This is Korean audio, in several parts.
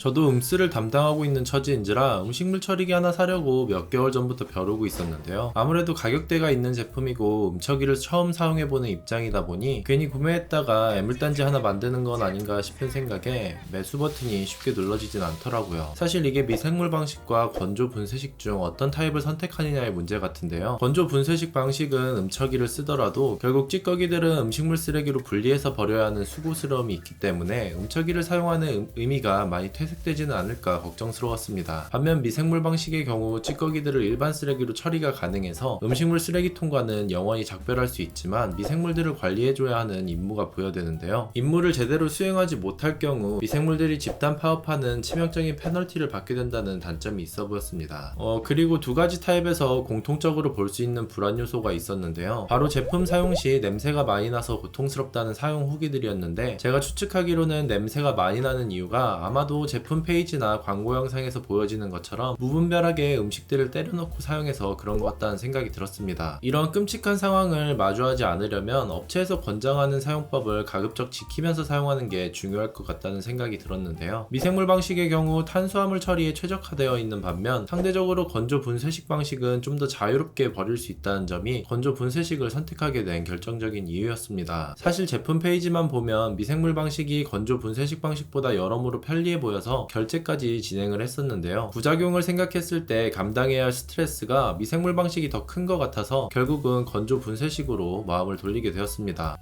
저도 음쓰를 담당하고 있는 처지인지라 음식물 처리기 하나 사려고 몇 개월 전부터 벼르고 있었는데요. 아무래도 가격대가 있는 제품이고 음처기를 처음 사용해보는 입장이다 보니 괜히 구매했다가 애물단지 하나 만드는 건 아닌가 싶은 생각에 매수 버튼이 쉽게 눌러지진 않더라고요. 사실 이게 미생물 방식과 건조 분쇄식 중 어떤 타입을 선택하느냐의 문제 같은데요. 건조 분쇄식 방식은 음처기를 쓰더라도 결국 찌꺼기들은 음식물 쓰레기로 분리해서 버려야 하는 수고스러움이 있기 때문에 음처기를 사용하는 의미가 많이 퇴색되지는 않을까 걱정스러웠습니다. 반면 미생물 방식의 경우 찌꺼기들을 일반 쓰레기로 처리가 가능해서 음식물 쓰레기통과는 영원히 작별할 수 있지만 미생물들을 관리해줘야 하는 임무가 부여되는데요. 임무를 제대로 수행하지 못할 경우 미생물들이 집단 파업하는 치명적인 페널티를 받게 된다는 단점이 있어 보였습니다. 그리고 두 가지 타입에서 공통적으로 볼 수 있는 불안 요소가 있었는데요. 바로 제품 사용 시 냄새가 많이 나서 고통스럽다는 사용 후기들이었는데, 제가 추측하기로는 냄새가 많이 나는 이유가 아마도 제품 페이지나 광고 영상에서 보여지는 것처럼 무분별하게 음식들을 때려넣고 사용해서 그런 것 같다는 생각이 들었습니다. 이런 끔찍한 상황을 마주하지 않으려면 업체에서 권장하는 사용법을 가급적 지키면서 사용하는 게 중요할 것 같다는 생각이 들었는데요. 미생물 방식의 경우 탄수화물 처리에 최적화되어 있는 반면 상대적으로 건조 분쇄식 방식은 좀 더 자유롭게 버릴 수 있다는 점이 건조 분쇄식을 선택하게 된 결정적인 이유였습니다. 사실 제품 페이지만 보면 미생물 방식이 건조 분쇄식 방식보다 여러모로 편리해 보여서 결제까지 진행을 했었는데요. 부작용을 생각했을 때 감당해야 할 스트레스가 미생물 방식이 더 큰 것 같아서 결국은 건조 분쇄식으로 마음을 돌리게 되었습니다.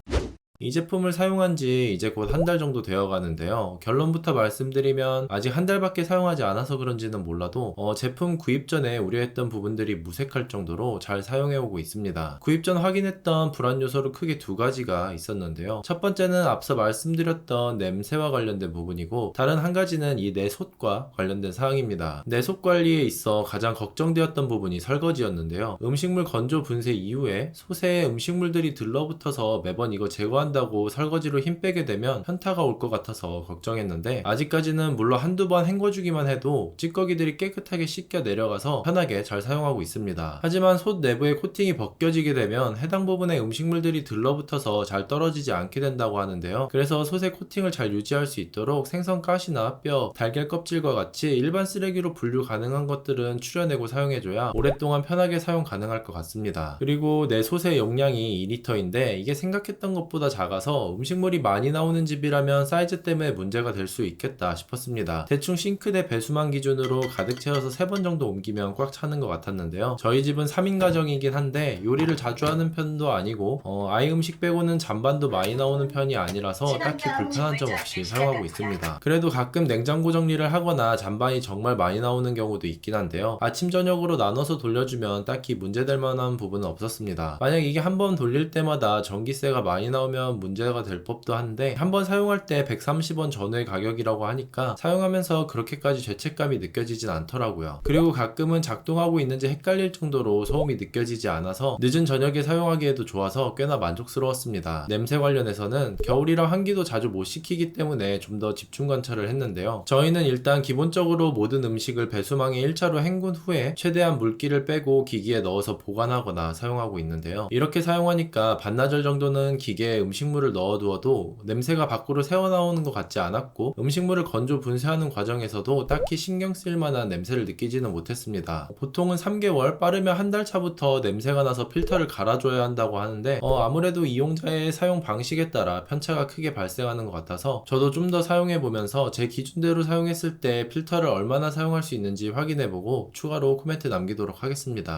이 제품을 사용한 지 이제 곧 한 달 정도 되어 가는데요. 결론부터 말씀드리면 아직 한 달밖에 사용하지 않아서 그런지는 몰라도 제품 구입 전에 우려했던 부분들이 무색할 정도로 잘 사용해오고 있습니다. 구입 전 확인했던 불안 요소로 크게 두 가지가 있었는데요. 첫 번째는 앞서 말씀드렸던 냄새와 관련된 부분이고, 다른 한 가지는 이 내솥과 관련된 사항입니다. 내솥 관리에 있어 가장 걱정되었던 부분이 설거지였는데요. 음식물 건조 분쇄 이후에 솥에 음식물들이 들러붙어서 매번 이거 제거한다고 설거지로 힘 빼게 되면 현타가 올 것 같아서 걱정했는데, 아직까지는 물론 한두 번 헹궈주기만 해도 찌꺼기들이 깨끗하게 씻겨 내려가서 편하게 잘 사용하고 있습니다. 하지만 솥 내부의 코팅이 벗겨지게 되면 해당 부분에 음식물들이 들러붙어서 잘 떨어지지 않게 된다고 하는데요. 그래서 솥의 코팅을 잘 유지할 수 있도록 생선 가시나 뼈, 달걀 껍질과 같이 일반 쓰레기로 분류 가능한 것들은 추려내고 사용해줘야 오랫동안 편하게 사용 가능할 것 같습니다. 그리고 내 솥의 용량이 2리터인데 이게 생각했던 것보다 작아서 음식물이 많이 나오는 집이라면 사이즈 때문에 문제가 될 수 있겠다 싶었습니다. 대충 싱크대 배수만 기준으로 가득 채워서 3번 정도 옮기면 꽉 차는 것 같았는데요. 저희 집은 3인 가정이긴 한데 요리를 자주 하는 편도 아니고 아이 음식 빼고는 잔반도 많이 나오는 편이 아니라서 딱히 불편한 점 없이 사용하고 있습니다. 그래도 가끔 냉장고 정리를 하거나 잔반이 정말 많이 나오는 경우도 있긴 한데요. 아침 저녁으로 나눠서 돌려주면 딱히 문제될 만한 부분은 없었습니다. 만약 이게 한 번 돌릴 때마다 전기세가 많이 나오면 문제가 될 법도 한데, 한 번 사용할 때 130원 전후의 가격이라고 하니까 사용하면서 그렇게까지 죄책감이 느껴지진 않더라고요. 그리고 가끔은 작동하고 있는지 헷갈릴 정도로 소음이 느껴지지 않아서 늦은 저녁에 사용하기에도 좋아서 꽤나 만족스러웠습니다. 냄새 관련해서는 겨울이라 환기도 자주 못 시키기 때문에 좀 더 집중 관찰을 했는데요. 저희는 일단 기본적으로 모든 음식을 배수망에 1차로 헹군 후에 최대한 물기를 빼고 기기에 넣어서 보관하거나 사용하고 있는데요. 이렇게 사용하니까 반나절 정도는 기계에 음식물을 넣어두어도 냄새가 밖으로 새어나오는 것 같지 않았고, 음식물을 건조 분쇄하는 과정에서도 딱히 신경 쓸 만한 냄새를 느끼지는 못했습니다. 보통은 3개월, 빠르면 한 달 차부터 냄새가 나서 필터를 갈아줘야 한다고 하는데 아무래도 이용자의 사용 방식에 따라 편차가 크게 발생하는 것 같아서 저도 좀 더 사용해보면서 제 기준대로 사용했을 때 필터를 얼마나 사용할 수 있는지 확인해보고 추가로 코멘트 남기도록 하겠습니다.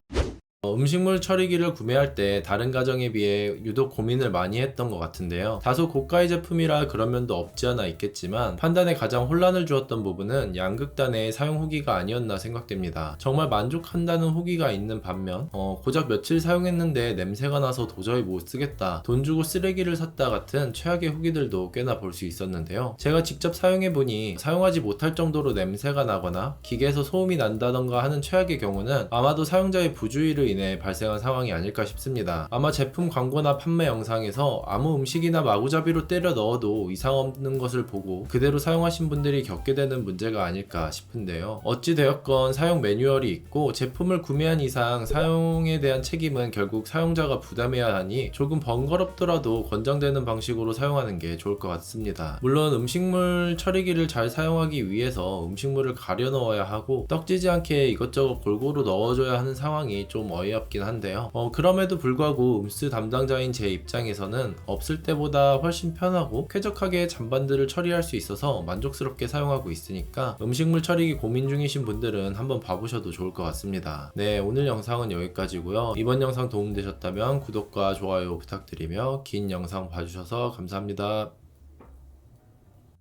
음식물 처리기를 구매할 때 다른 가정에 비해 유독 고민을 많이 했던 것 같은데요. 다소 고가의 제품이라 그런 면도 없지 않아 있겠지만 판단에 가장 혼란을 주었던 부분은 양극단의 사용 후기가 아니었나 생각됩니다. 정말 만족한다는 후기가 있는 반면 고작 며칠 사용했는데 냄새가 나서 도저히 못 쓰겠다, 돈 주고 쓰레기를 샀다 같은 최악의 후기들도 꽤나 볼 수 있었는데요. 제가 직접 사용해보니 사용하지 못할 정도로 냄새가 나거나 기계에서 소음이 난다던가 하는 최악의 경우는 아마도 사용자의 부주의를 인해 인해 발생한 상황이 아닐까 싶습니다. 아마 제품 광고나 판매 영상에서 아무 음식이나 마구잡이로 때려 넣어도 이상 없는 것을 보고 그대로 사용하신 분들이 겪게 되는 문제가 아닐까 싶은데요. 어찌되었건 사용 매뉴얼이 있고 제품을 구매한 이상 사용에 대한 책임은 결국 사용자가 부담해야 하니 조금 번거롭더라도 권장되는 방식으로 사용하는 게 좋을 것 같습니다. 물론 음식물 처리기를 잘 사용하기 위해서 음식물을 가려 넣어야 하고 떡지지 않게 이것저것 골고루 넣어줘야 하는 상황이 좀 어이없긴 한데요. 그럼에도 불구하고 음스 담당자인 제 입장에서는 없을 때보다 훨씬 편하고 쾌적하게 잔반들을 처리할 수 있어서 만족스럽게 사용하고 있으니까 음식물 처리기 고민 중이신 분들은 한번 봐보셔도 좋을 것 같습니다. 네, 오늘 영상은 여기까지고요. 이번 영상 도움되셨다면 구독과 좋아요 부탁드리며 긴 영상 봐주셔서 감사합니다.